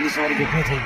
जल्दी सवारी देखनी थी।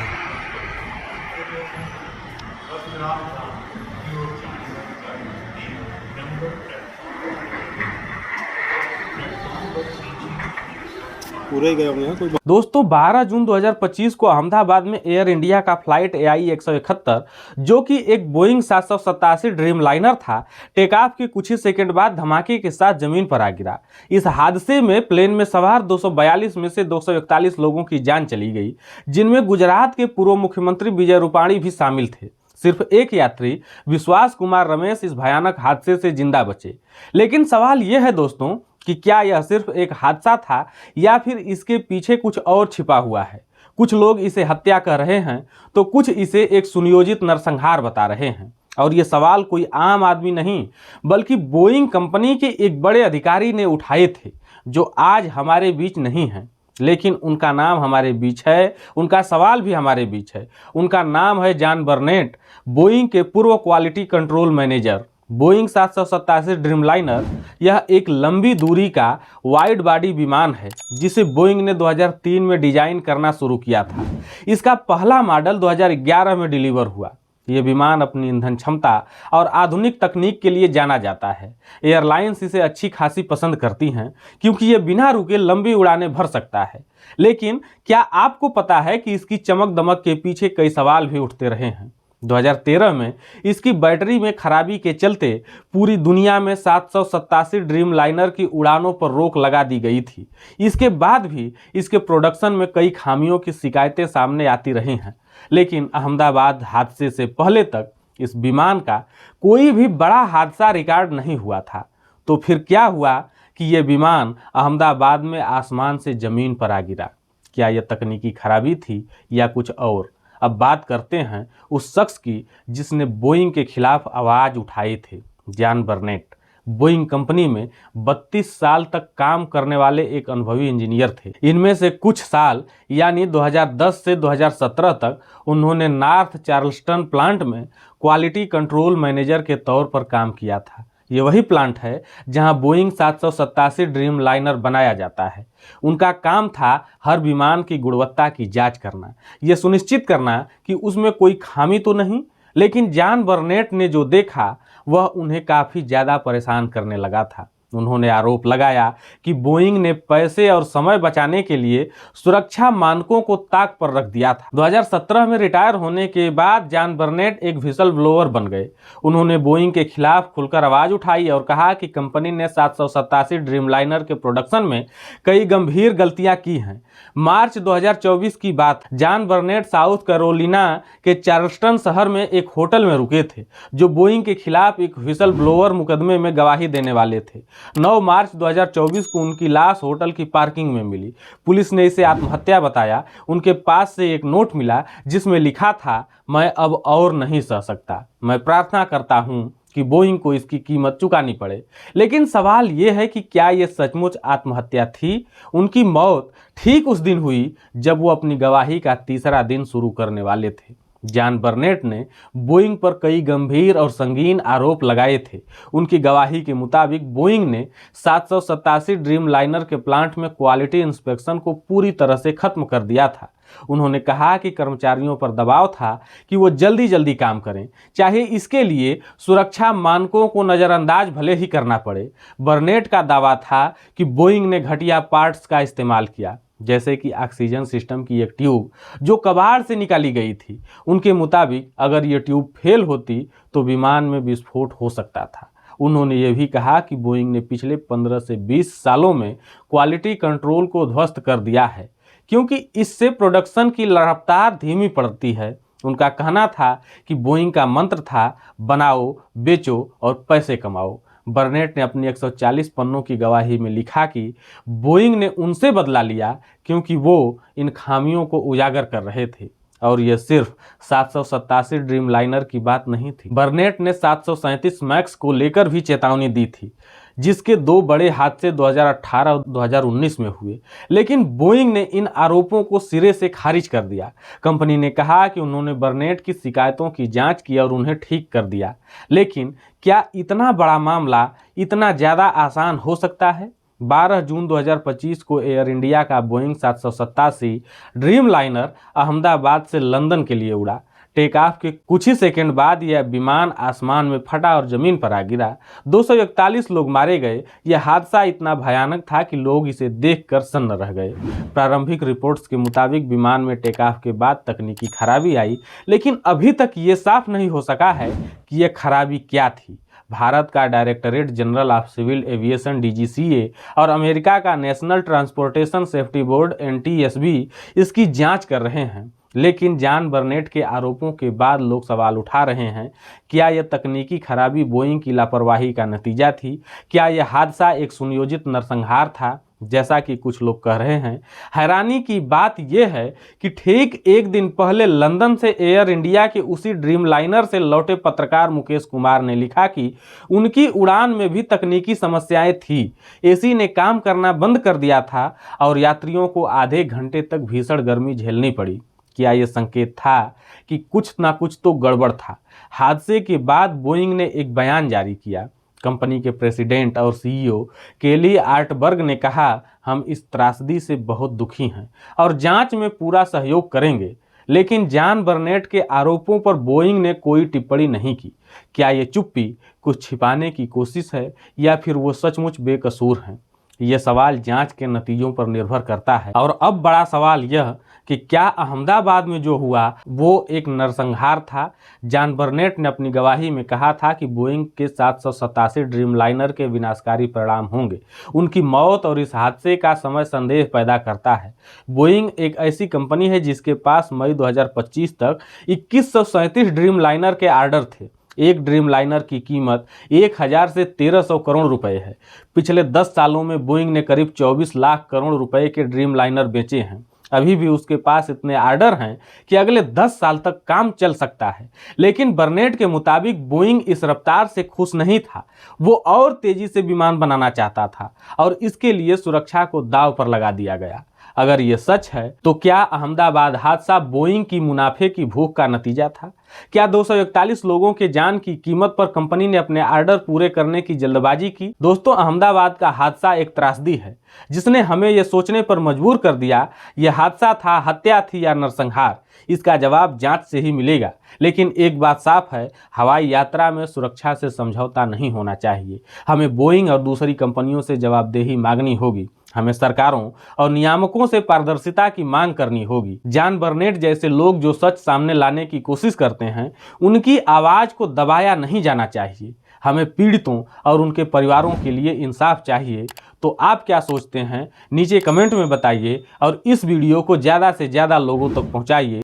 पूरे ही गए होंगे कोई। दोस्तों 12 जून 2025 को अहमदाबाद में एयर इंडिया का फ्लाइट AI 171 जो कि एक बोइंग 787 ड्रीम लाइनर था, टेक ऑफ के कुछ ही सेकंड बाद धमाके के साथ जमीन पर आ गिरा। इस हादसे में प्लेन में सवार 242 में से 241 लोगों की जान चली गई, जिनमें गुजरात के पूर्व मुख्यमंत्री विजय रूपाणी भी शामिल थे। सिर्फ एक यात्री विश्वास कुमार रमेश इस भयानक हादसे से जिंदा बचे। लेकिन सवाल यह है दोस्तों कि क्या यह सिर्फ एक हादसा था या फिर इसके पीछे कुछ और छिपा हुआ है। कुछ लोग इसे हत्या कह रहे हैं तो कुछ इसे एक सुनियोजित नरसंहार बता रहे हैं। और ये सवाल कोई आम आदमी नहीं बल्कि बोइंग कंपनी के एक बड़े अधिकारी ने उठाए थे, जो आज हमारे बीच नहीं हैं, लेकिन उनका नाम हमारे बीच है, उनका सवाल भी हमारे बीच है। उनका नाम है जॉन बर्नेट, बोइंग के पूर्व quality control manager. Boeing 787 Dreamliner यह एक लंबी दूरी का वाइड बॉडी विमान है जिसे बोइंग ने 2003 में डिजाइन करना शुरू किया था। इसका पहला मॉडल 2011 में डिलीवर हुआ। यह विमान अपनी ईंधन क्षमता और आधुनिक तकनीक के लिए जाना जाता है। एयरलाइंस इसे अच्छी खासी पसंद करती हैं क्योंकि यह बिना रुके लंबी उड़ानें भर सकता है। लेकिन क्या आपको पता है कि इसकी चमक दमक के पीछे कई सवाल भी उठते रहे हैं। 2013 में इसकी बैटरी में खराबी के चलते पूरी दुनिया में 787 ड्रीम लाइनर की उड़ानों पर रोक लगा दी गई थी। इसके बाद भी इसके प्रोडक्शन में कई खामियों की शिकायतें सामने आती रही हैं, लेकिन अहमदाबाद हादसे से पहले तक इस विमान का कोई भी बड़ा हादसा रिकॉर्ड नहीं हुआ था। तो फिर क्या हुआ कि यह विमान अहमदाबाद में आसमान से जमीन पर आ गिरा? क्या यह तकनीकी खराबी थी या कुछ और? अब बात करते हैं उस शख्स की जिसने बोइंग के खिलाफ आवाज़ उठाई थी, जॉन बर्नेट। बोइंग कंपनी में 32 साल तक काम करने वाले एक अनुभवी इंजीनियर थे। इनमें से कुछ साल यानी 2010 से 2017 तक उन्होंने नॉर्थ चार्ल्सटन प्लांट में क्वालिटी कंट्रोल मैनेजर के तौर पर काम किया था। ये वही प्लांट है जहां बोइंग 787 ड्रीम लाइनर बनाया जाता है। उनका काम था हर विमान की गुणवत्ता की जांच करना, यह सुनिश्चित करना कि उसमें कोई खामी तो नहीं। लेकिन जॉन बर्नेट ने जो देखा वह उन्हें काफ़ी ज़्यादा परेशान करने लगा था। उन्होंने आरोप लगाया कि बोइंग ने पैसे और समय बचाने के लिए सुरक्षा मानकों को ताक पर रख दिया था। 2017 में रिटायर होने के बाद जॉन बर्नेट एक व्हिसल ब्लोअर बन गए। उन्होंने बोइंग के खिलाफ खुलकर आवाज़ उठाई और कहा कि कंपनी ने 787 ड्रीमलाइनर के प्रोडक्शन में कई गंभीर गलतियां की हैं। मार्च 2024 की बात, जॉन बर्नेट साउथ कैरोलिना के चार्ल्सटन शहर में एक होटल में रुके थे, जो बोइंग के खिलाफ एक व्हिसल ब्लोअर मुकदमे में गवाही देने वाले थे। 9 मार्च 2024 को उनकी लाश होटल की पार्किंग में मिली। पुलिस ने इसे आत्महत्या बताया। उनके पास से एक नोट मिला जिसमें लिखा था, मैं अब और नहीं सह सकता, मैं प्रार्थना करता हूं कि बोइंग को इसकी कीमत चुकानी पड़े। लेकिन सवाल यह है कि क्या यह सचमुच आत्महत्या थी? उनकी मौत ठीक उस दिन हुई जब वो अपनी गवाही का तीसरा दिन शुरू करने वाले थे। जॉन बर्नेट ने बोइंग पर कई गंभीर और संगीन आरोप लगाए थे। उनकी गवाही के मुताबिक बोइंग ने 787 ड्रीम लाइनर के प्लांट में क्वालिटी इंस्पेक्शन को पूरी तरह से खत्म कर दिया था। उन्होंने कहा कि कर्मचारियों पर दबाव था कि वो जल्दी जल्दी काम करें, चाहे इसके लिए सुरक्षा मानकों को नज़रअंदाज भले ही करना पड़े। बर्नेट का दावा था कि बोइंग ने घटिया पार्ट्स का इस्तेमाल किया, जैसे कि ऑक्सीजन सिस्टम की एक ट्यूब जो कबाड़ से निकाली गई थी। उनके मुताबिक अगर ये ट्यूब फेल होती तो विमान में विस्फोट हो सकता था। उन्होंने ये भी कहा कि बोइंग ने पिछले 15 से 20 सालों में क्वालिटी कंट्रोल को ध्वस्त कर दिया है, क्योंकि इससे प्रोडक्शन की रफ्तार धीमी पड़ती है। उनका कहना था कि बोइंग का मंत्र था, बनाओ, बेचो और पैसे कमाओ। बर्नेट ने अपनी 140 पन्नों की गवाही में लिखा कि बोइंग ने उनसे बदला लिया क्योंकि वो इन खामियों को उजागर कर रहे थे। और यह सिर्फ 787 ड्रीम लाइनर की बात नहीं थी। बर्नेट ने 737 मैक्स को लेकर भी चेतावनी दी थी, जिसके 2 बड़े हादसे 2018 और 2019 में हुए। लेकिन बोइंग ने इन आरोपों को सिरे से खारिज कर दिया। कंपनी ने कहा कि उन्होंने बर्नेट की शिकायतों की जांच की और उन्हें ठीक कर दिया। लेकिन क्या इतना बड़ा मामला इतना ज़्यादा आसान हो सकता है? 12 जून 2025 को एयर इंडिया का बोइंग 787 ड्रीम लाइनर अहमदाबाद से लंदन के लिए उड़ा। टेक ऑफ के कुछ ही सेकंड बाद यह विमान आसमान में फटा और जमीन पर आ गिरा। 241 लोग मारे गए। यह हादसा इतना भयानक था कि लोग इसे देखकर सन्न रह गए। प्रारंभिक रिपोर्ट्स के मुताबिक विमान में टेक ऑफ के बाद तकनीकी खराबी आई, लेकिन अभी तक ये साफ नहीं हो सका है कि यह खराबी क्या थी। भारत का Directorate General of Civil Aviation DGCA और अमेरिका का National Transportation Safety Board NTSB इसकी जांच कर रहे हैं। लेकिन जॉन बर्नेट के आरोपों के बाद लोग सवाल उठा रहे हैं, क्या यह तकनीकी खराबी बोइंग की लापरवाही का नतीजा थी? क्या यह हादसा एक सुनियोजित नरसंहार था, जैसा कि कुछ लोग कह रहे हैं? हैरानी की बात यह है कि ठीक एक दिन पहले लंदन से एयर इंडिया के उसी ड्रीम लाइनर से लौटे पत्रकार मुकेश कुमार ने लिखा कि उनकी उड़ान में भी तकनीकी समस्याएं थी। AC ने काम करना बंद कर दिया था और यात्रियों को आधे घंटे तक भीषण गर्मी झेलनी पड़ी। क्या यह संकेत था कि कुछ ना कुछ तो गड़बड़ था? हादसे के बाद बोइंग ने एक बयान जारी किया। कंपनी के प्रेसिडेंट और CEO केली आर्टबर्ग ने कहा, हम इस त्रासदी से बहुत दुखी हैं और जांच में पूरा सहयोग करेंगे। लेकिन जॉन बर्नेट के आरोपों पर बोइंग ने कोई टिप्पणी नहीं की। क्या ये चुप्पी कुछ छिपाने की कोशिश है या फिर वो सचमुच बेकसूर हैं? यह सवाल जांच के नतीजों पर निर्भर करता है। और अब बड़ा सवाल यह कि क्या अहमदाबाद में जो हुआ वो एक नरसंहार था? जॉन बर्नेट ने अपनी गवाही में कहा था कि बोइंग के 787 ड्रीम लाइनर के विनाशकारी परिणाम होंगे। उनकी मौत और इस हादसे का समय संदेह पैदा करता है। बोइंग एक ऐसी कंपनी है जिसके पास मई 2025 तक 2137 ड्रीम लाइनर के ऑर्डर थे। एक ड्रीम लाइनर की कीमत 1000 से 1300 करोड़ रुपए है। पिछले 10 सालों में बोइंग ने करीब 24 लाख करोड़ रुपए के ड्रीम लाइनर बेचे हैं। अभी भी उसके पास इतने ऑर्डर हैं कि अगले 10 साल तक काम चल सकता है। लेकिन बर्नेट के मुताबिक बोइंग इस रफ्तार से खुश नहीं था। वो और तेजी से विमान बनाना चाहता था और इसके लिए सुरक्षा को दांव पर लगा दिया गया। अगर ये सच है तो क्या अहमदाबाद हादसा बोइंग की मुनाफे की भूख का नतीजा था? क्या 241 लोगों के जान की कीमत पर कंपनी ने अपने ऑर्डर पूरे करने की जल्दबाजी की? दोस्तों, अहमदाबाद का हादसा एक त्रासदी है जिसने हमें यह सोचने पर मजबूर कर दिया, यह हादसा था, हत्या थी या नरसंहार। इसका जवाब जांच से ही मिलेगा। लेकिन एक बात साफ है, हवाई यात्रा में सुरक्षा से समझौता नहीं होना चाहिए। हमें बोइंग और दूसरी कंपनियों से जवाबदेही मांगनी होगी। हमें सरकारों और नियामकों से पारदर्शिता की मांग करनी होगी। जॉन बर्नेट जैसे लोग जो सच सामने लाने की कोशिश करते हैं, उनकी आवाज को दबाया नहीं जाना चाहिए। हमें पीड़ितों और उनके परिवारों के लिए इंसाफ चाहिए। तो आप क्या सोचते हैं? नीचे कमेंट में बताइए और इस वीडियो को ज़्यादा से ज़्यादा लोगों तक पहुंचाइए।